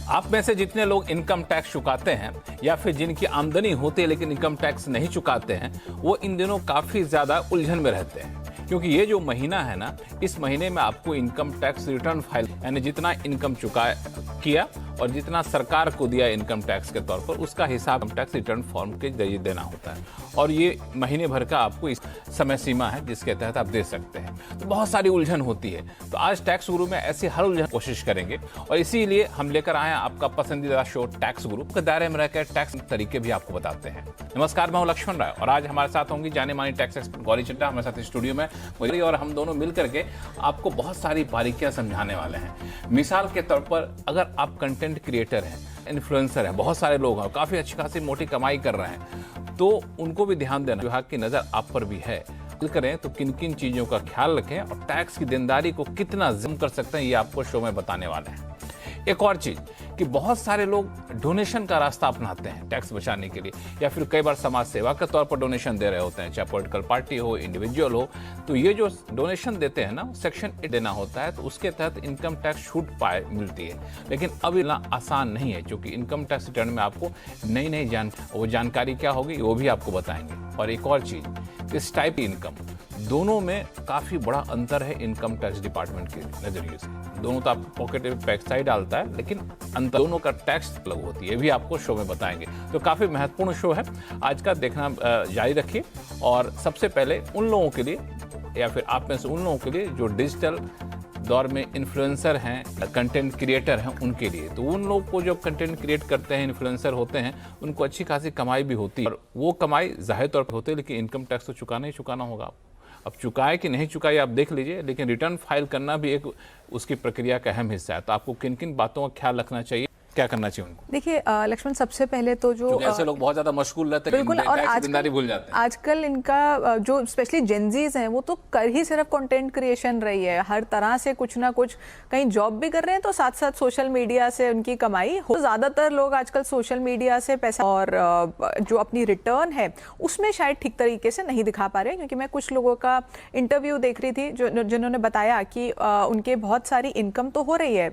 आप में से जितने लोग इनकम टैक्स चुकाते हैं या फिर जिनकी आमदनी होती है लेकिन इनकम टैक्स नहीं चुकाते हैं, वो इन दिनों काफ़ी ज़्यादा उलझन में रहते हैं, क्योंकि ये जो महीना है ना, इस महीने में आपको इनकम टैक्स रिटर्न फाइल यानी जितना इनकम किया और जितना सरकार को दिया इनकम टैक्स के तौर पर, उसका हिसाब इनकम टैक्स रिटर्न फॉर्म के जरिए देना होता है। और ये महीने भर का आपको इस समय सीमा है जिसके तहत आप दे सकते हैं। तो बहुत सारी उलझन होती है। तो आज टैक्स गुरु में ऐसी हर उलझन कोशिश करेंगे और इसीलिए हम लेकर आए हैं आपका पसंदीदा शो टैक्स गुरु के दायरे में रहकर टैक्स तरीके भी आपको बताते हैं। नमस्कार, मैं हूं लक्ष्मण राय और आज हमारे साथ होंगी जाने मानी टैक्स एक्सपर्ट गौरी चड्ढा हमारे साथ स्टूडियो में, और हम दोनों मिल करके आपको बहुत सारी बारीकियां समझाने वाले हैं। मिसाल के तौर पर अगर आप कंटेंट क्रिएटर हैं, इन्फ्लुएंसर हैं, बहुत सारे लोग हैं, काफ़ी अच्छी खासी मोटी कमाई कर रहे हैं, तो उनको भी ध्यान देना, विभाग की नज़र आप पर भी है। करें तो किन किन चीज़ों का ख्याल रखें और टैक्स की देनदारी को कितना जिम कर सकते हैं, ये आपको शो में बताने वाले हैं। एक और चीज़ कि बहुत सारे लोग डोनेशन का रास्ता अपनाते हैं टैक्स बचाने के लिए, या फिर कई बार समाज सेवा के तौर पर डोनेशन दे रहे होते हैं, चाहे पॉलिटिकल पार्टी हो, इंडिविजुअल हो। तो ये जो डोनेशन देते हैं ना, सेक्शन 8 देना होता है, तो उसके तहत इनकम टैक्स छूट मिलती है। लेकिन अब इतना आसान नहीं है, क्योंकि इनकम टैक्स रिटर्न में आपको नई वो जानकारी क्या होगी वो भी आपको बताएंगे। और एक और चीज़, इस टाइप की इनकम दोनों में काफ़ी बड़ा अंतर है इनकम टैक्स डिपार्टमेंट के नज़रिए से। दोनों तो आपको पॉकेट में पैक्साई डालता है, लेकिन अंतर दोनों का टैक्स अलग होती है, ये भी आपको शो में बताएंगे। तो काफ़ी महत्वपूर्ण शो है आज का, देखना जारी रखिए। और सबसे पहले उन लोगों के लिए, या फिर आप में से उन लोगों के लिए जो डिजिटल दौर में इन्फ्लुएंसर हैं, कंटेंट क्रिएटर हैं, उनके लिए। तो उन लोग को जो कंटेंट क्रिएट करते हैं, इन्फ्लुएंसर होते हैं, उनको अच्छी खासी कमाई भी होती है, और वो कमाई जाहिर तौर पर होती है, लेकिन इनकम टैक्स तो चुकाना ही चुकाना होगा। अब चुकाए कि नहीं चुकाए आप देख लीजिए, लेकिन रिटर्न फाइल करना भी एक उसकी प्रक्रिया का अहम हिस्सा है। तो आपको किन किन बातों का ख्याल रखना चाहिए, क्या करना चाहिए उनको? देखिए लक्ष्मण, सबसे पहले तो जो ऐसे लोग बहुत ज्यादा मशगूल रहते हैं, बिल्कुल, और जिम्मेदारी भूल जाते हैं। आजकल इनका जो स्पेशली जेनजीज हैं, वो तो कर ही सिर्फ कंटेंट क्रिएशन रही है। हर तरह से कुछ ना कुछ, कहीं जॉब भी कर रहे हैं तो साथ साथ सोशल मीडिया से उनकी कमाई हो। ज्यादातर लोग आजकल सोशल मीडिया से पैसा, और जो अपनी रिटर्न है उसमें शायद ठीक तरीके से नहीं दिखा पा रहे, क्योंकि मैं कुछ लोगों का इंटरव्यू देख रही थी जिन्होंने बताया कि उनके बहुत सारी इनकम तो हो रही है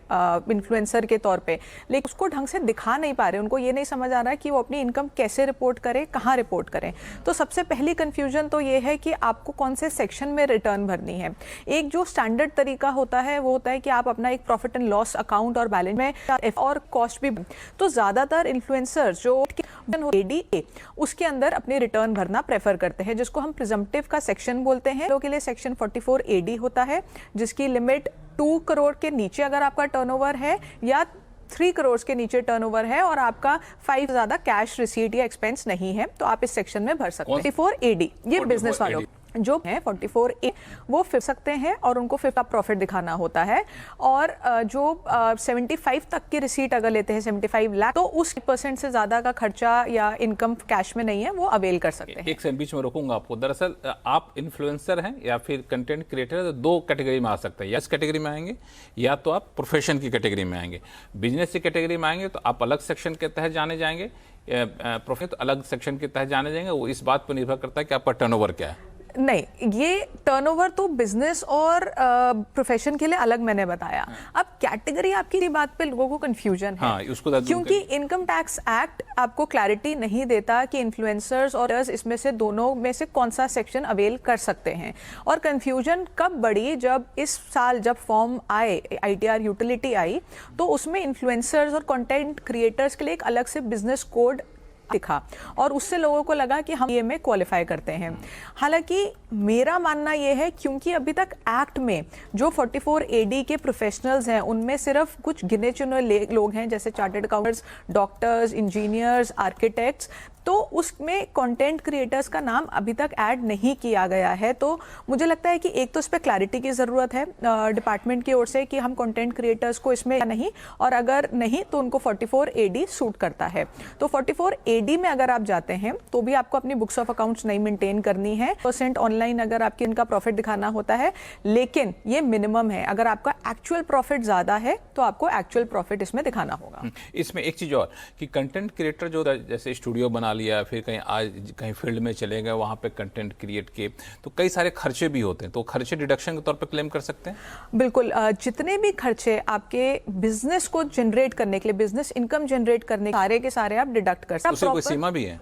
इन्फ्लुएंसर के तौर पर, लेकिन उसको ढंग से दिखा नहीं पा रहे। उनको ये नहीं समझ आ रहा कि वो अपनी इनकम कैसे रिपोर्ट करें, कहाँ रिपोर्ट करें। तो सबसे पहली कंफ्यूजन तो ये है कि आपको कौन से सेक्शन में रिटर्न भरनी है। एक जो स्टैंडर्ड तरीका होता है वो होता है कि आप अपना एक प्रॉफिट एंड लॉस अकाउंट और बैलेंस में और कॉस्ट भी। तो ज्यादातर इन्फ्लुएंसर्स जो ADA उसके अंदर अपनी रिटर्न भरना प्रेफर करते हैं, जिसको हम प्रिजम्पटिव का सेक्शन बोलते हैं। लोगों के लिए सेक्शन 44 AD होता है, जिसकी लिमिट 2 करोड़ के नीचे अगर आपका टर्नओवर है, या 3 करोड़ के नीचे टर्नओवर है, और आपका 5 ज्यादा कैश रिसीट या एक्सपेंस नहीं है, तो आप इस सेक्शन में भर सकते हैं। 44 AD ये बिजनेस वालों जो है 44 A वो फिर सकते हैं, और उनको फिर का प्रॉफिट दिखाना होता है। और जो 75 तक की रिसीट अगर लेते हैं, 75 लाख, तो उस % से ज्यादा का खर्चा या इनकम कैश में नहीं है, वो अवेल कर सकते हैं। एक से बीच में रोकूंगा आपको। दरअसल आप इन्फ्लुएंसर हैं या फिर कंटेंट क्रिएटर है, तो 2 कैटेगरी में आ सकते हैं। या इस कैटेगरी में आएंगे, या तो आप प्रोफेशन की कैटेगरी में आएंगे। बिजनेस की कैटेगरी में आएंगे तो आप अलग सेक्शन के तहत जाने जाएंगे, प्रोफेशन तो अलग सेक्शन के तहत जाने जाएंगे। वो इस बात पर निर्भर करता है कि आपका टर्नओवर क्या है। नहीं, ये टर्नओवर तो बिजनेस और प्रोफेशन के लिए अलग मैंने बताया। अब कैटेगरी आपकी बात पे लोगों को कंफ्यूजन है। उसको क्योंकि इनकम टैक्स एक्ट आपको क्लैरिटी नहीं देता कि इन्फ्लुएंसर्स और इसमें से दोनों में से कौन सा सेक्शन अवेल कर सकते हैं। और कंफ्यूजन कब बढ़ी, जब इस साल जब फॉर्म आए, ITR यूटिलिटी आई, तो उसमें इन्फ्लुएंसर्स और कंटेंट क्रिएटर्स के लिए एक अलग से बिजनेस कोड दिखा, और उससे लोगों को लगा कि हम ये में क्वालिफाई करते हैं। हालांकि मेरा मानना ये है, क्योंकि अभी तक एक्ट में जो 44 AD के प्रोफेशनल्स हैं, उनमें सिर्फ कुछ गिने चुने लोग हैं, जैसे chartered accountants, doctors, engineers, architects, तो उसमें कंटेंट क्रिएटर्स का नाम अभी तक ऐड नहीं किया गया है। तो मुझे लगता है कि एक तो इस पर क्लैरिटी की ज़रूरत है डिपार्टमेंट की ओर से कि हम कंटेंट क्रिएटर्स को इसमें नहीं, और अगर नहीं तो उनको 44 AD सूट करता है। तो 44 AD में अगर आप जाते हैं तो भी आपको अपनी बुक्स ऑफ अकाउंट्स नहीं मेंटेन करनी है। % ऑनलाइन अगर आपकी इनका प्रॉफिट दिखाना होता है, लेकिन ये मिनिमम है। अगर आपका एक्चुअल प्रॉफिट ज़्यादा है तो आपको एक्चुअल प्रॉफिट इसमें दिखाना होगा। इसमें एक चीज़ और कि कंटेंट क्रिएटर जो जैसे स्टूडियो बना बना लिया, फिर कहीं आज कहीं फील्ड में चले गए, वहाँ पे कंटेंट क्रिएट किए, तो कई सारे खर्चे भी होते हैं, तो खर्चे डिडक्शन के तौर पे क्लेम कर सकते हैं? बिल्कुल, जितने भी खर्चे आपके बिजनेस को जनरेट करने के लिए, बिजनेस इनकम जनरेट करने सारे के सारे आप डिडक्ट कर सकते हैं। उसे कोई सीमा भी है?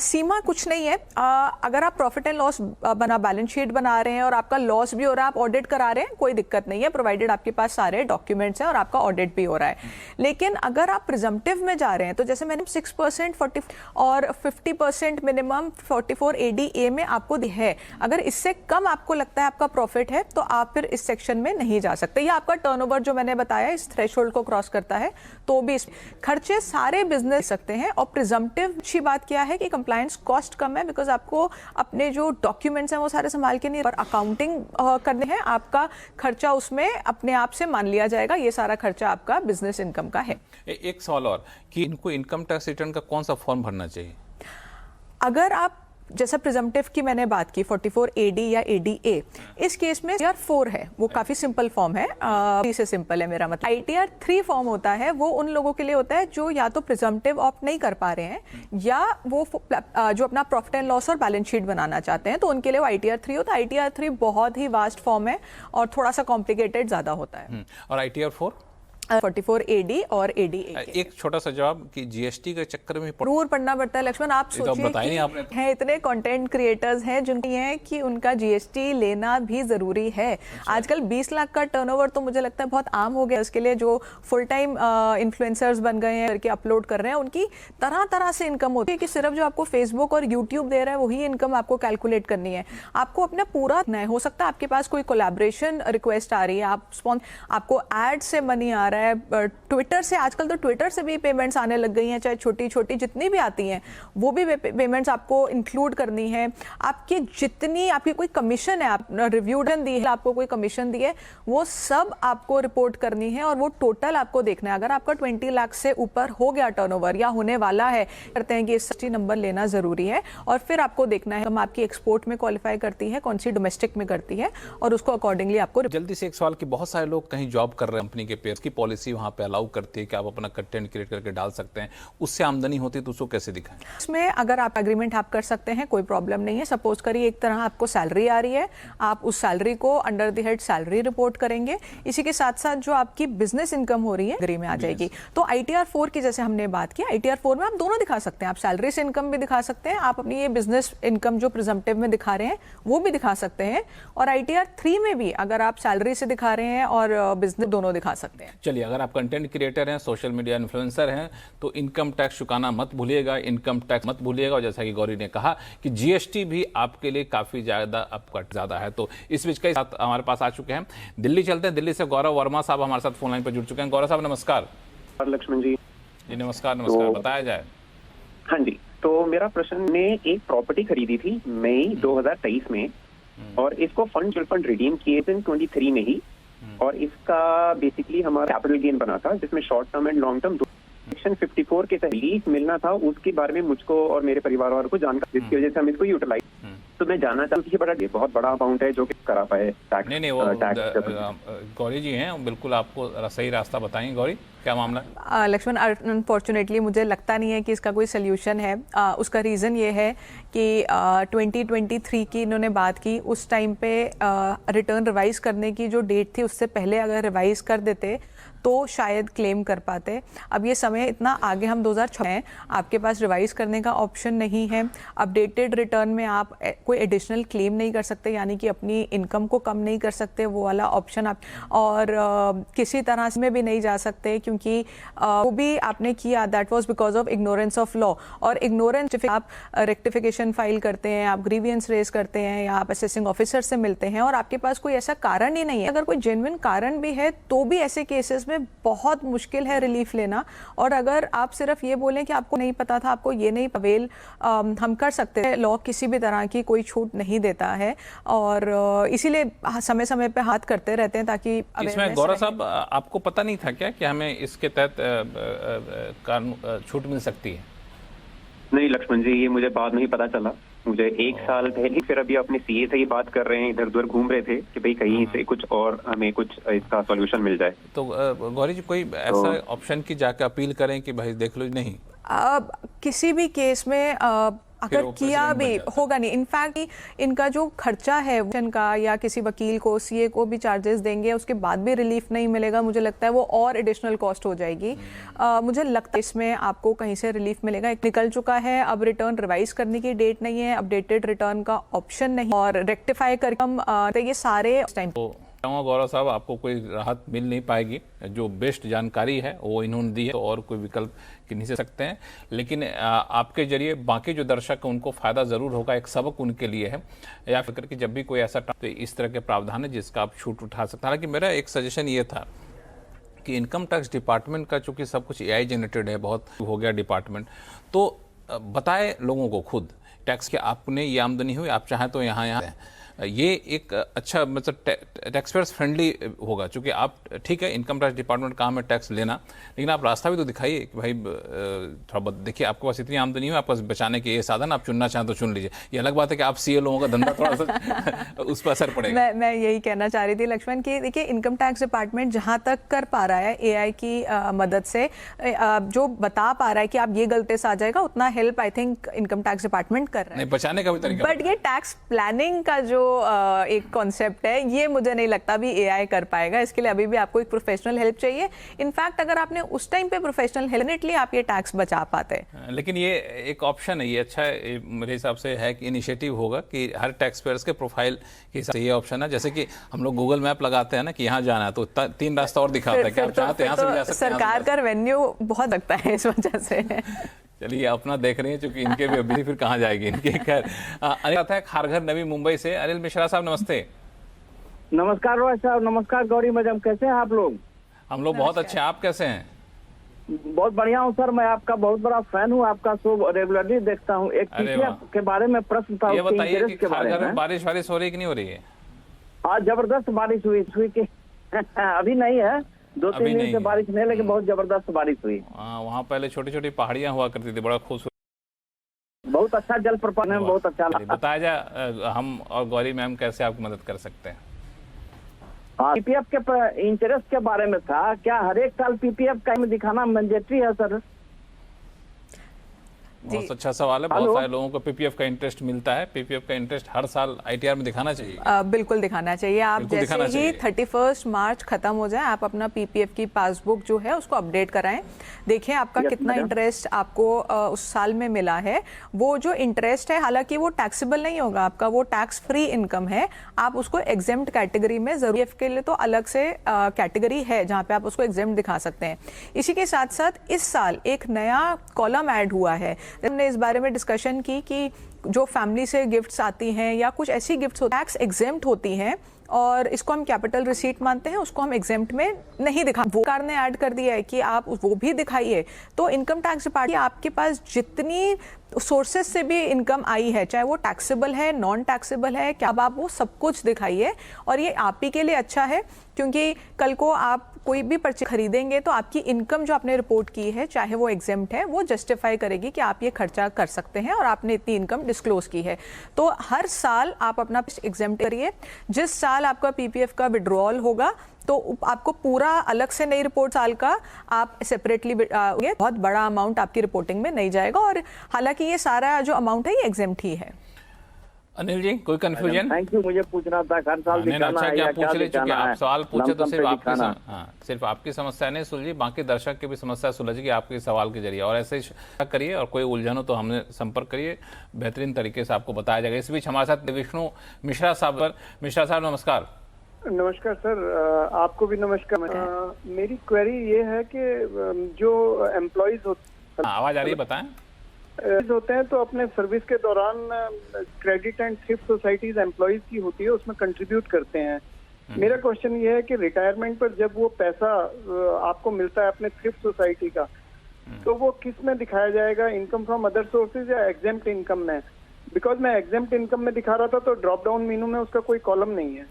सीमा कुछ नहीं है। अगर आप प्रॉफिट एंड लॉस बना बैलेंस शीट बना रहे हैं और आपका लॉस भी हो रहा है, आप ऑडिट करा रहे हैं, कोई दिक्कत नहीं है, प्रोवाइडेड आपके पास सारे डॉक्यूमेंट्स हैं और आपका ऑडिट भी हो रहा है। लेकिन अगर आप प्रिजम्पटिव में जा रहे हैं, तो जैसे मैंने 6% 40 और 50% मिनिमम 44 ADA में आपको है, अगर इससे कम आपको लगता है आपका प्रॉफिट है, तो आप फिर इस सेक्शन में नहीं जा सकते, या आपका टर्नओवर जो मैंने बताया इस थ्रेशोल्ड को क्रॉस करता है तो भी खर्चे सारे बिजनेस सकते हैं। और प्रिजम्पटिव अच्छी बात क्या है कि कंप्लायंस कॉस्ट कम है, बिकॉज आपको अपने जो डॉक्यूमेंट्स हैं वो सारे संभाल के नहीं, पर अकाउंटिंग करने हैं, आपका खर्चा उसमें अपने आप से मान लिया जाएगा, ये सारा खर्चा आपका बिजनेस इनकम का है। एक सवाल और कि इनको इनकम टैक्स रिटर्न का कौन सा फॉर्म भरना चाहिए? अगर आप जैसा प्रिजम्पटिव की मैंने बात की 44 AD या ADA, इस केस में ITR 4 है, वो काफी सिंपल फॉर्म है, से सिंपल है मेरा मतलब। ITR 3 फॉर्म होता है, वो उन लोगों के लिए होता है जो या तो प्रिजम्पटिव ऑप्ट नहीं कर पा रहे हैं, या वो जो अपना प्रॉफिट एंड लॉस और बैलेंस शीट बनाना चाहते हैं, तो उनके लिए वो ITR 3 होता है। ITR 3 बहुत ही वास्ट फॉर्म है और थोड़ा सा कॉम्प्लिकेटेड ज्यादा होता है। और ITR 4 44 AD और ADA। एक छोटा सा जवाब कि जीएसटी के चक्कर में जरूर पढ़ना पड़ता है लक्ष्मण। आप सोचिए बताया नहीं आपने। हैं इतने कंटेंट क्रिएटर्स हैं जिनकी है कि उनका जीएसटी लेना भी जरूरी है। आजकल 20 लाख का टर्नओवर तो मुझे लगता है बहुत आम हो गया। इसके लिए जो फुल टाइम इन्फ्लुएंसर्स बन गए हैं, करके अपलोड कर रहे हैं, उनकी तरह तरह से इनकम होती है कि सिर्फ जो आपको फेसबुक और यूट्यूब दे रहा है वही इनकम आपको कैलकुलेट करनी है। आपको अपना पूरा नहीं हो सकता, आपके पास कोई कोलैबोरेशन रिक्वेस्ट आ रही है, आपको एड से मनी आ रहा है, ट्विटर से, आजकल तो ट्विटर से भी पेमेंट्स आने लग गई हैं, चाहे छोटी छोटी जितनी भी आती हैं वो भी पेमेंट्स आपको इंक्लूड करनी है। आपकी जितनी आपकी कोई कमीशन है, आप रिव्यू दी है, आपको कोई कमीशन दी है, वो सब आपको रिपोर्ट करनी है और वो टोटल आपको देखना है। अगर आपका 20 लाख से ऊपर हो गया टर्नओवर या होने वाला है, करते हैं कि इस नंबर लेना जरूरी है और फिर आपको देखना है हम आपकी एक्सपोर्ट में क्वालिफाई करती है, कौन सी डोमेस्टिक में करती है, और उसको अकॉर्डिंगली आपको। जल्दी से एक सवाल कि बहुत सारे लोग कहीं जॉब कर रहे हैं, कंपनी के पेयर की पॉलिसी वहां पे अलाउ करती है कि आप अपना कंटेंट क्रिएट करके डाल सकते हैं, उससे आमदनी होती है तो उसको कैसे दिखाएं? इसमें अगर आप एग्रीमेंट आप कर सकते हैं, कोई प्रॉब्लम नहीं है। सपोज करिए एक तरह आपको सैलरी आ रही है, आप उस सैलरी को under the head salary report करेंगे, इसी के साथ साथ जो आपकी बिजनेस इनकम हो रही है एग्री में आ जाएगी। तो ITR 4 की जैसे हमने बात की, ITR 4 में आप दोनों दिखा सकते हैं, आप सैलरी से इनकम भी दिखा सकते हैं, आप अपनी ये बिजनेस इनकम जो प्रिजम्पटिव में दिखा रहे हैं वो भी दिखा सकते हैं, और ITR 3 में भी अगर आप सैलरी से दिखा रहे हैं और बिजनेस, दोनों दिखा सकते हैं। चलिए, अगर आप कंटेंट क्रिएटर हैं, सोशल मीडिया इन्फ्लुएंसर हैं, तो इनकम टैक्स चुकाना मत भूलिएगा, इनकम टैक्स मत भूलिएगा। और जैसा कि गौरी ने कहा कि जीएसटी भी आपके लिए काफी ज्यादा है। तो इस बीच कई साथ हमारे पास आ चुके हैं, दिल्ली चलते हैं। दिल्ली से गौरव वर्मा साहब हमारे साथ फोन लाइन पर जुड़ चुके हैं। गौरव साहब नमस्कार। लक्ष्मण जी। जी नमस्कार। बताया जाए। हाँ जी, तो मेरा प्रश्न, ने एक प्रॉपर्टी खरीदी थी मई 2023 में और इसको फंड रिडीम किए थे 23 में ही, और इसका बेसिकली हमारा कैपिटल गेन बना था, जिसमें short term and long term section 54 के तहत लीज मिलना था, उसके बारे में मुझको और मेरे परिवार वालों को जानकारी, जिसकी वजह से हम इसको यूटिलाइज। तो मैं जानना चाहता हूँ कि बहुत बड़ा अमाउंट है जो कि करा पाए टैक्स। नहीं, वो गौरी जी हैं, बिल्कुल आपको सही रास्ता बताएंगे। गौरी, क्या मामला है? लक्ष्मण, अनफॉर्चुनेटली मुझे लगता नहीं है कि इसका कोई सोल्यूशन है। उसका रीज़न ये है कि 2023 की इन्होंने बात की, उस टाइम पे रिटर्न रिवाइज करने की जो डेट थी उससे पहले अगर रिवाइज कर देते तो शायद क्लेम कर पाते। अब ये समय इतना आगे, हम 2006 हैं, आपके पास रिवाइज करने का ऑप्शन नहीं है। अपडेटेड रिटर्न में आप कोई एडिशनल क्लेम नहीं कर सकते, यानी कि अपनी इनकम को कम नहीं कर सकते, वो वाला ऑप्शन आप, और किसी तरह से में भी नहीं जा सकते, क्योंकि वो भी आपने किया, that was because of ignorance of law. और इग्नोरेंस, आप रेक्टिफिकेशन फाइल करते हैं, आप ग्रीवियंस रेज करते हैं, या आप असेसिंग ऑफिसर से मिलते हैं और आपके पास कोई ऐसा कारण ही नहीं है। अगर कोई जेन्युइन कारण भी है तो भी ऐसे केसेस में बहुत मुश्किल है रिलीफ लेना। और अगर आप सिर्फ ये बोलें कि आपको नहीं पता था, आपको ये नहीं अवेल हम कर सकते हैं, लॉ किसी भी तरह की कोई छूट नहीं देता है, और इसीलिए समय समय पे हाथ करते रहते हैं ताकि। इसमें गौरव साहब, आपको पता नहीं था क्या कि हमें इसके तहत कानून छूट मिल सकती है? नहीं लक्ष्मण जी, ये मुझे बाद में ही पता चला। मुझे 1 साल पहले, फिर अभी अपने सीए से ही बात कर रहे हैं, इधर उधर घूम रहे थे कि भाई कहीं से कुछ और हमें कुछ इसका सॉल्यूशन मिल जाए। तो गौरी जी, कोई ऐसा ऑप्शन की जाकर अपील करें कि भाई देख लो? नहीं, अब किसी भी केस में अगर वो किया president बन भी जाता है। होगा नहीं, इनफैक्ट इनका जो खर्चा है का या किसी वकील को सीए को भी चार्जेस देंगे, उसके बाद भी रिलीफ नहीं मिलेगा, मुझे लगता है वो और एडिशनल कॉस्ट हो जाएगी। मुझे लगता है इसमें आपको कहीं से रिलीफ मिलेगा। एक निकल चुका है, अब रिटर्न रिवाइज करने की डेट नहीं है, अपडेटेड रिटर्न का ऑप्शन नहीं, और रेक्टिफाई करके हम तो ये सारे टाइम तो गौरव साहब, आपको कोई राहत मिल नहीं पाएगी। जो बेस्ट जानकारी है वो इन्होंने दी है, तो और कोई विकल्प नहीं से सकते हैं। लेकिन आपके जरिए बाकी जो दर्शक हैं उनको फायदा जरूर होगा, एक सबक उनके लिए है, या फिर कि जब भी कोई ऐसा तो इस तरह के प्रावधान है जिसका आप छूट उठा सकते हैं। हालांकि मेरा एक सजेशन ये था कि इनकम टैक्स डिपार्टमेंट का चूंकि सब कुछ एआई जनरेटेड है, बहुत हो गया डिपार्टमेंट, तो बताए लोगों को खुद टैक्स के आपने ये आमदनी हुई, आप चाहें तो यहाँ ये एक अच्छा मतलब टैक्सपेयर्स फ्रेंडली होगा। चूंकि आप ठीक है, इनकम टैक्स डिपार्टमेंट काम है टैक्स लेना, लेकिन आप रास्ता भी तो दिखाइए कि भाई थोड़ा बहुत देखिए, आपके पास इतनी आमदनी है, आपके पास बचाने के ये साधन, आप चुनना चाहें तो चुन लीजिए। ये अलग बात है कि आप सीए लोगों का धंधा थोड़ा सा उस पर असर पड़ेगा। मैं यही कहना चाह रही थी लक्ष्मण कि देखिए, इनकम टैक्स डिपार्टमेंट जहां तक कर पा रहा है एआई की मदद से, जो बता पा रहा है कि आप ये गलती से आ जाएगा, उतना help I think income tax department कर रहा है। नहीं, बचाने का भी तरीका, बट ये टैक्स प्लानिंग का जो एक कॉन्सेप्ट है, ये मुझे नहीं लगता भी एआई कर पाएगा। इसके लिए अभी भी आपको एक प्रोफेशनल हेल्प चाहिए। इनफैक्ट अगर आपने उस टाइम पे प्रोफेशनल हेल्प लिए, आप ये टैक्स बचा पाते। लेकिन ये एक ऑप्शन है, ये अच्छा मेरे हिसाब से है कि इनिशिएटिव होगा कि हर टैक्स पेयर्स के प्रोफाइल के हिसाब से ये ऑप्शन है। जैसे कि हम लोग गूगल मैप लगाते हैं ना कि यहाँ जाना है, तो 3 रास्ता और दिखाता है कि आप चाहते हैं यहाँ से भी जा सकते हैं। सरकार का रेवेन्यू बहुत लगता है इस वजह से। चलिए, अपना देख रहे हैं, चूंकि इनके भी अभी फिर कहाँ जाएगी इनके। खैर, अनिल आता है खारघर नवी मुंबई से। अनिल मिश्रा साहब नमस्ते। नमस्कार रोहन साहब, नमस्कार गौरी मैडम, कैसे हैं आप लोग? हम लोग बहुत अच्छे हैं, आप कैसे हैं? बहुत बढ़िया हूँ सर, मैं आपका बहुत बड़ा फैन हूँ, आपका शो रेगुलरली देखता हूँ। एक पीपीएफ के बारे में प्रश्न था, ये उसके बताइए कि इंटरेस्ट के बारे खारघर में। में बारिश वारिश हो रही कि नहीं हो रही है? आज जबरदस्त बारिश हुई कि अभी नहीं है, 2-3 दिन से बारिश नहीं, लेकिन बहुत जबरदस्त बारिश हुई। वहाँ पहले छोटी छोटी पहाड़ियाँ हुआ करती थी, बड़ा खूबसूरत, बहुत अच्छा जलप्रपात है, बहुत अच्छा। बताया जाए हम और गौरी मैम कैसे आपकी मदद कर सकते हैं? पीपीएफ के इंटरेस्ट के बारे में था, क्या हर एक साल पीपीएफ का दिखाना मैंडेटरी है सर? बहुत अच्छा सवाल है। बहुत सारे लोगों को पीपीएफ का इंटरेस्ट मिलता है। पीपीएफ का इंटरेस्ट हर साल आईटीआर में दिखाना चाहिए। बिल्कुल दिखाना चाहिए। आप जैसे ही 31 मार्च खत्म हो जाए, आप अपना पीपीएफ की पासबुक जो है उसको अपडेट कराएं, देखें आपका कितना इंटरेस्ट आपको उस साल में मिला है। वो जो इंटरेस्ट है, हालांकि वो टैक्सेबल नहीं होगा आपका, वो टैक्स फ्री इनकम है। आप उसको एग्जेम्प्ट कैटेगरी में, जरूर के लिए तो अलग से कैटेगरी है जहाँ पे आप उसको एग्जेम्प्ट दिखा सकते हैं। इसी के साथ साथ इस साल एक नया कॉलम ऐड हुआ है। हमने इस बारे में डिस्कशन की कि जो फैमिली से गिफ्ट्स आती हैं या कुछ ऐसी गिफ्ट्स टैक्स एग्जेम्प्ट होती हैं, और इसको हम कैपिटल रिसीट मानते हैं, उसको हम एग्जेम्प्ट में नहीं दिखा, वो सरकार ने ऐड कर दिया है कि आप वो भी दिखाइए। तो इनकम टैक्स डिपार्टमेंट आपके पास जितनी सोर्सेज से भी इनकम आई है, चाहे वो टैक्सेबल है, नॉन टैक्सेबल है, क्या आप वो सब कुछ दिखाइए। और ये आप ही के लिए अच्छा है, क्योंकि कल को आप कोई भी परचेज खरीदेंगे तो आपकी इनकम जो आपने रिपोर्ट की है, चाहे वो एग्जेम्प्ट है, वो जस्टिफाई करेगी कि आप ये खर्चा कर सकते हैं और आपने इतनी इनकम डिस्क्लोज की है। तो हर साल आप अपना एग्जेम्प्ट करिए। जिस साल आपका पीपीएफ का विड्रॉल होगा तो आपको पूरा अलग से नई रिपोर्ट साल का आप सेपरेटली, बहुत बड़ा अमाउंट आपकी रिपोर्टिंग में नहीं जाएगा। और हालांकि ये सारा जो अमाउंट है ये एग्जेम्प्ट ही है। अनिल जी, कोई कंफ्यूजन? थैंक यू, मुझे पूछना था हर साल दिखाना है या क्या दिखाना है? आप सवाल पूछे तो सिर्फ आपकी समस्या नहीं सुलझी, बाकी दर्शक की भी समस्या सुलझेगी आपके सवाल के जरिए। और ऐसे ही करिए, और कोई उलझन हो तो हमने संपर्क करिए, बेहतरीन तरीके से आपको बताया जाएगा। इस बीच हमारे साथ विष्णु मिश्रा साहब। मिश्रा साहब नमस्कार। नमस्कार सर, आपको भी नमस्कार। मेरी क्वेरी ये है कि जो एम्प्लॉइज होते, आवाज आ रही है, बताएं, होते हैं तो अपने सर्विस के दौरान credit and thrift societies employees की होती है, उसमें कंट्रीब्यूट करते हैं। मेरा क्वेश्चन ये है कि रिटायरमेंट पर जब वो पैसा आपको मिलता है अपने थ्रिफ्ट सोसाइटी का, तो वो किस में दिखाया जाएगा? इनकम फ्रॉम अदर सोर्सेज या एग्जेम्प्ट इनकम में? बिकॉज मैं एग्जेम्प्ट इनकम में दिखा रहा था तो ड्रॉप डाउन मेनू में उसका कोई कॉलम नहीं है।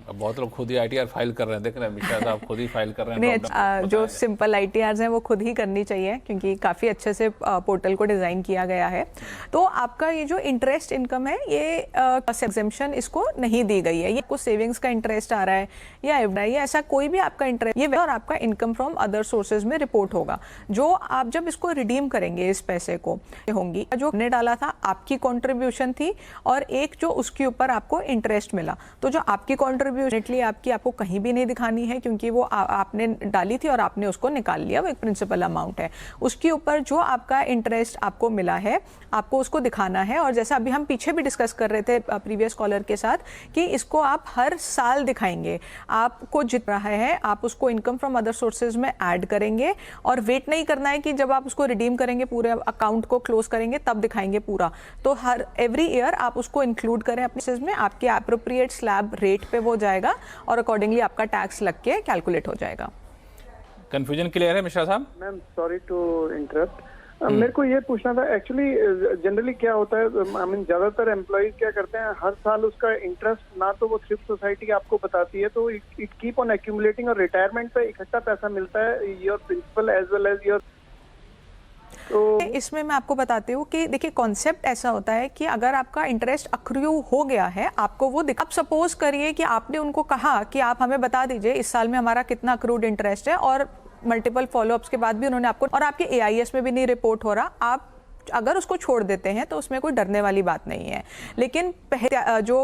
अब बहुत लोग खुद ही ITR फाइल कर रहे हैं, देख रहे हैं मिश्रा साहब खुद ही फाइल कर रहे हैं। नहीं, जो सिंपल ITRs हैं वो खुद ही करनी चाहिए क्योंकि काफ़ी अच्छे से पोर्टल को डिज़ाइन किया गया है। तो आपका ये जो इंटरेस्ट इनकम है ये एग्जेम्पशन इसको नहीं दी गई है। ये कुछ सेविंग्स का इंटरेस्ट आ रहा है या ऐसा कोई भी आपका इंटरेस्ट ये और आपका इनकम फ्रॉम अदर सोर्सेज में रिपोर्ट होगा। जो आप जब इसको रिडीम करेंगे इस पैसे को होंगी जो हमने डाला था आपकी कॉन्ट्रीब्यूशन थी और एक जो उसके ऊपर आपको इंटरेस्ट मिला। तो जो आपकी कॉन्ट्रीब्यूशन आपको कहीं भी नहीं दिखानी है क्योंकि वो आपने डाली थी और आपने उसको निकाल लिया, वो एक प्रिंसिपल अमाउंट है। उसके ऊपर जो आपका इंटरेस्ट आपको मिला है आपको उसको दिखाना है। और जैसा अभी हम पीछे भी डिस्कस कर रहे थे प्रीवियस कॉलर के साथ कि इसको आप हर साल दिखाएंगे। आपको जित रहा है आप उसको इनकम फ्रॉम अदर सोर्सेज में ऐड करेंगे और वेट नहीं करना है कि जब आप उसको रिडीम करेंगे पूरे अकाउंट को क्लोज करेंगे तब दिखाएंगे पूरा। तो हर एवरी ईयर आप उसको इंक्लूड करें अपने में, आपके एप्रोप्रिएट स्लैब रेट पे वो जाएगा और अकॉर्डिंगली आपका टैक्स लग के कैलकुलेट हो जाएगा। कंफ्यूजन क्लियर है मिश्रा साहब? मैम सॉरी टू इंटरप्ट, मेरे को ये पूछना था एक्चुअली जनरली क्या होता है, आई मीन ज्यादातर एम्प्लॉइज क्या करते हैं हर साल उसका इंटरेस्ट ना तो वो थ्रिफ्ट सोसाइटी आपको बताती है तो इट कीप ऑन एक्यूमुलेटिंग और रिटायरमेंट पे इकट्ठा पैसा मिलता है your principal as well as your. तो इसमें मैं आपको बताती हूँ कि देखिए कॉन्सेप्ट ऐसा होता है कि अगर आपका इंटरेस्ट अक्रू हो गया है आपको वो आप सपोज करिए कि आपने उनको कहा कि आप हमें बता दीजिए इस साल में हमारा कितना अक्रूड इंटरेस्ट है और मल्टीपल फॉलोअप्स के बाद भी उन्होंने आपको और आपके AIS में भी नहीं रिपोर्ट हो रहा, आप अगर उसको छोड़ देते हैं तो उसमें कोई डरने वाली बात नहीं है। लेकिन पहले जो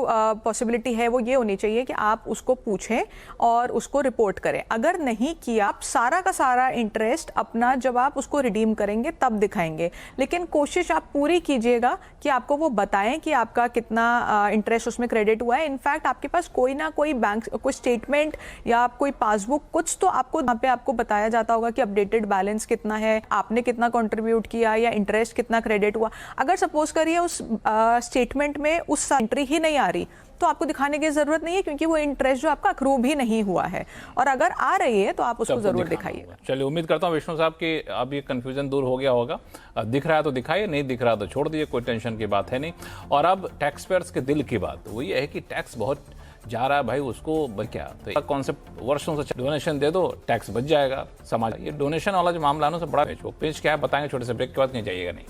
पॉसिबिलिटी है वो ये होनी चाहिए कि आप उसको पूछें और उसको रिपोर्ट करें। अगर नहीं किया आप सारा का सारा इंटरेस्ट अपना जब आप उसको रिडीम करेंगे तब दिखाएंगे। लेकिन कोशिश आप पूरी कीजिएगा कि आपको वो बताएं कि आपका कितना इंटरेस्ट उसमें क्रेडिट हुआ है। इनफैक्ट आपके पास कोई ना कोई बैंक कोई स्टेटमेंट या कोई पासबुक कुछ तो आपको वहाँ पे आपको बताया जाता होगा कि अपडेटेड बैलेंस कितना है, आपने कितना कंट्रीब्यूट किया या इंटरेस्ट कितना क्रेडिट हुआ। अगर सपोज करिए उस स्टेटमेंट में उस एंट्री ही नहीं आ रही तो आपको दिखाने की जरूरत नहीं है क्योंकि वो इंटरेस्ट जो आपका अक्रू भी नहीं हुआ है। और अगर आ रही है तो आप उसको जरूर दिखाइए। चलिए, उम्मीद करता हूँ विष्णु साहब कि अब ये कंफ्यूजन दूर हो गया होगा। दिख रहा है तो दिखाइए, नहीं दिख रहा तो छोड़ दीजिए, कोई टेंशन की बात है नहीं। और अब टैक्स पेयर्स के दिल की बात वो ये है कि टैक्स बहुत जा रहा है भाई, उसको क्या तो कॉन्सेप्ट वर्षों से डोनेशन दे दो टैक्स बच जाएगा समाज। ये डोनेशन वाला जो मामला है ना बड़ा पेज क्या है बताएंगे छोटे से ब्रेक के बाद, नहीं जाइएगा नहीं।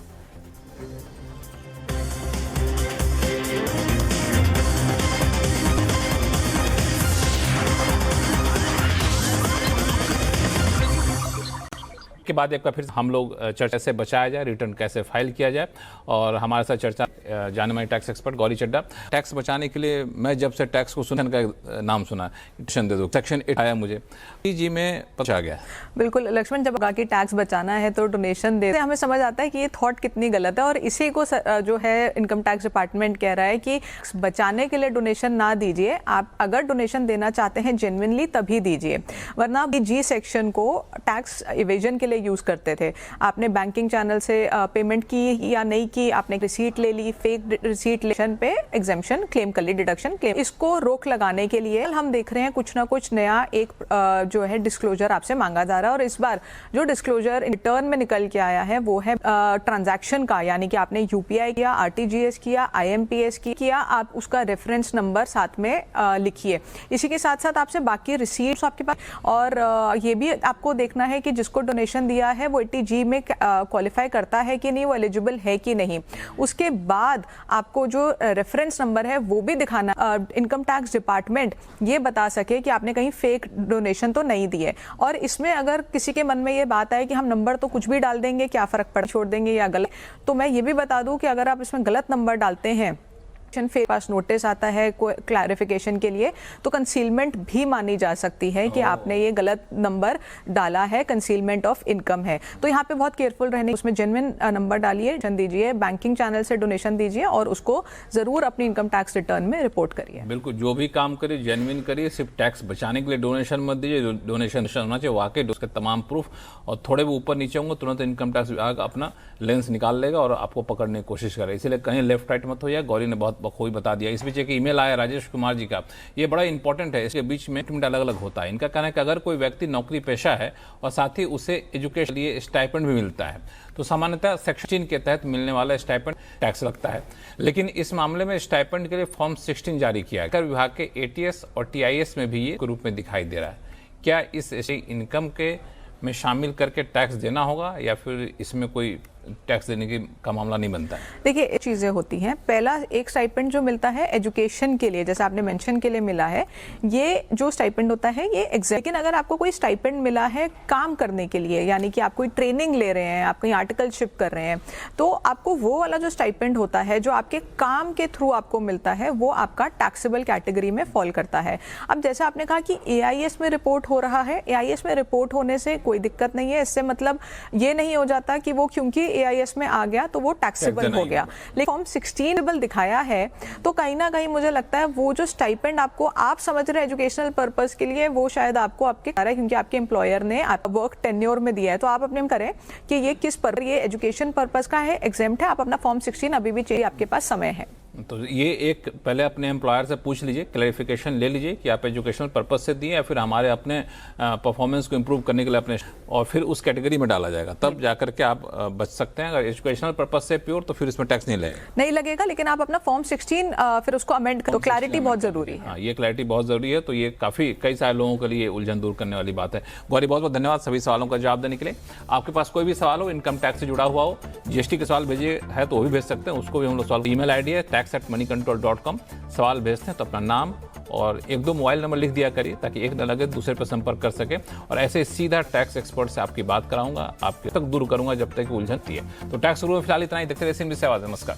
के बाद एक बार फिर हम लोग चर्चा से बचाया जाए, रिटर्न कैसे फाइल किया जाए। और हमारे साथ चर्चा जाने माने टैक्स एक्सपर्ट गौरी चड्डा। टैक्स बचाने के लिए मैं जब से टैक्स को सुनने का नाम सुना, सेक्शन दे दो, सेक्शन 8 आया मुझे जी में पहुंचा गया। बिल्कुल लक्ष्मण, जब बाकी टैक्स बचाना है तो डोनेशन दे, हमें समझ आता है कि ये थॉट कितनी गलत है। और इसी को जो है इनकम टैक्स डिपार्टमेंट कह रहा है कि बचाने के लिए डोनेशन ना दीजिए, आप अगर डोनेशन देना चाहते हैं जेन्युइनली तभी दीजिए, वरना जी सेक्शन को टैक्स इवेजन के लिए यूज करते थे। आपने बैंकिंग चैनल से पेमेंट की या नहीं की, आपने रिसीट ले ली, फेक रिसीट लेशन पे एग्जेम्पशन क्लेम कर ली, डिडक्शन क्लेम। इसको रोक लगाने के लिए हम देख रहे हैं कुछ ना कुछ नया एक जो है डिस्क्लोजर आपसे मांगा जा रहा है। और इस बार जो डिस्क्लोजर रिटर्न में निकल के आया है वो है ट्रांजैक्शन का, यानी कि आपने UPI किया, RTGS किया, IMPS किया, आप उसका रेफरेंस नंबर साथ में लिखिए। इसी के साथ साथ आपसे बाकी रिसीट्स आपके पास, और ये भी आपको देखना है कि जिसको डोनेशन दिया है वो 80G में क्वालिफाई करता है कि नहीं, वो एलिजिबल है कि नहीं। उसके बाद आपको जो रेफरेंस नंबर है वो भी दिखाना, इनकम टैक्स डिपार्टमेंट ये बता सके कि आपने कहीं फेक डोनेशन तो नहीं दिए। और इसमें अगर किसी के मन में ये बात आए कि हम नंबर तो कुछ भी डाल देंगे, क्या फर्क पड़, छोड़ देंगे या गलत, तो मैं ये भी बता दूं कि अगर आप इसमें गलत नंबर डालते हैं, पास नोटिस आता है क्लैरिफिकेशन के लिए, तो कंसीलमेंट भी मानी जा सकती है कि आपने ये गलत नंबर डाला है, कंसीलमेंट ऑफ इनकम है। तो यहाँ पे बहुत केयरफुल रहने, उसमें जेन्युइन नंबर डालिए, दीजिए, बैंकिंग चैनल से डोनेशन दीजिए और उसको जरूर अपनी इनकम टैक्स रिटर्न में रिपोर्ट करिए। बिल्कुल, जो भी काम करिए जेन्युइन करिए, सिर्फ टैक्स बचाने के लिए डोनेशन मत दीजिए। डोनेशन होना चाहिए वाकई उसके तमाम प्रूफ, और थोड़े भी ऊपर नीचे होंगे तुरंत इनकम टैक्स विभाग अपना लेंस निकाल लेगा और आपको पकड़ने की कोशिश करेगा। इसलिए कहीं लेफ्ट राइट मत हो जाए। गौरी ने बहुत बखूबी बता दिया। इस बीच एक ईमेल आया राजेश कुमार जी का, ये बड़ा इंपॉर्टेंट है, इसके बीच में अलग अलग होता है। इनका कहना है कि अगर कोई व्यक्ति नौकरी पेशा है और साथ ही उसे एजुकेशन लिए स्टाइपेंड भी मिलता है तो सामान्यतः सेक्शन 16 के तहत मिलने वाला स्टाइपेंड टैक्स लगता है, लेकिन इस मामले में स्टाइपेंड के लिए फॉर्म 16 जारी किया है। कर विभाग के एटीएस और टीआईएस में भी ये रूप में दिखाई दे रहा है। क्या इस इनकम के में शामिल करके टैक्स देना होगा या फिर इसमें कोई टैक्स देने का मामला नहीं बनता है? देखिए चीज़ें होती हैं। पहला एक स्टाइपेंड जो मिलता है एजुकेशन के लिए, जैसे आपने मेंशन के लिए मिला है, ये जो स्टाइपेंड होता है ये एग्जैक्ट। लेकिन अगर आपको कोई स्टाइपेंड मिला है काम करने के लिए, यानी कि आप कोई ट्रेनिंग ले रहे हैं, आप कहीं आर्टिकलशिप कर रहे हैं, तो आपको वो वाला जो स्टाइपेंड होता है जो आपके काम के थ्रू आपको मिलता है वो आपका टैक्सेबल कैटेगरी में फॉल करता है। अब जैसे आपने कहा कि एआईएस में रिपोर्ट हो रहा है, एआईएस में रिपोर्ट होने से कोई दिक्कत नहीं है। इससे मतलब ये नहीं हो जाता कि वो क्योंकि एआईएस में आ गया तो वो टैक्सेबल हो गया। लेकिन फॉर्म 16 दिखाया है तो कहीं ना कहीं मुझे लगता है वो जो स्टाइपेंड आपको आप समझ रहे हैं एजुकेशनल पर्पस के लिए, वो शायद आपको आपके क्योंकि आपके एम्प्लॉयर ने वर्क टेन्योर में दिया है, तो आप अपने करें कि ये किस पर ये एजुकेशन पर्पस का है, एग्जेम्प्ट है, आप अपना फॉर्म 16 अभी भी चाहिए, आपके पास समय है। तो ये एक पहले अपने एम्प्लॉयर से पूछ लीजिए, क्लैरिफिकेशन ले लीजिए कि आप एजुकेशनल पर्पज से दिए या फिर हमारे अपने परफॉर्मेंस को इम्प्रूव करने के लिए अपने, और फिर उस कैटेगरी में डाला जाएगा, तब जाकर के आप बच सकते हैं। अगर एजुकेशनल पर्पज से प्योर तो फिर इसमें टैक्स नहीं लगेगा, लेकिन आप अपना फॉर्म 16 फिर उसको अमेंड करो। क्लैरिटी बहुत जरूरी है। हाँ, ये क्लैरिटी बहुत जरूरी है। तो ये काफी कई सारे लोगों के लिए उलझन दूर करने वाली बात है। गौरी, बहुत बहुत धन्यवाद सभी सवालों का जवाब देने के लिए। आपके पास कोई भी सवाल हो, इनकम टैक्स से जुड़ा हुआ हो, जीएसटी के सवाल भेजिए है तो वो भी भेज सकते हैं, उसको भी हम लोग सवाल, ईमेल आईडी है tax@moneycontrol.com। सवाल भेजते हैं तो अपना नाम और 1-2 मोबाइल नंबर लिख दिया करिए ताकि एक न लगे दूसरे पर संपर्क कर सके, और ऐसे सीधा टैक्स एक्सपर्ट से आपकी बात कराऊंगा, आपके तक दूर करूंगा जब तक उलझन है। तो टैक्स रूल में फिलहाल इतना ही। देखते रहिए सिंबी से आवाज। नमस्कार।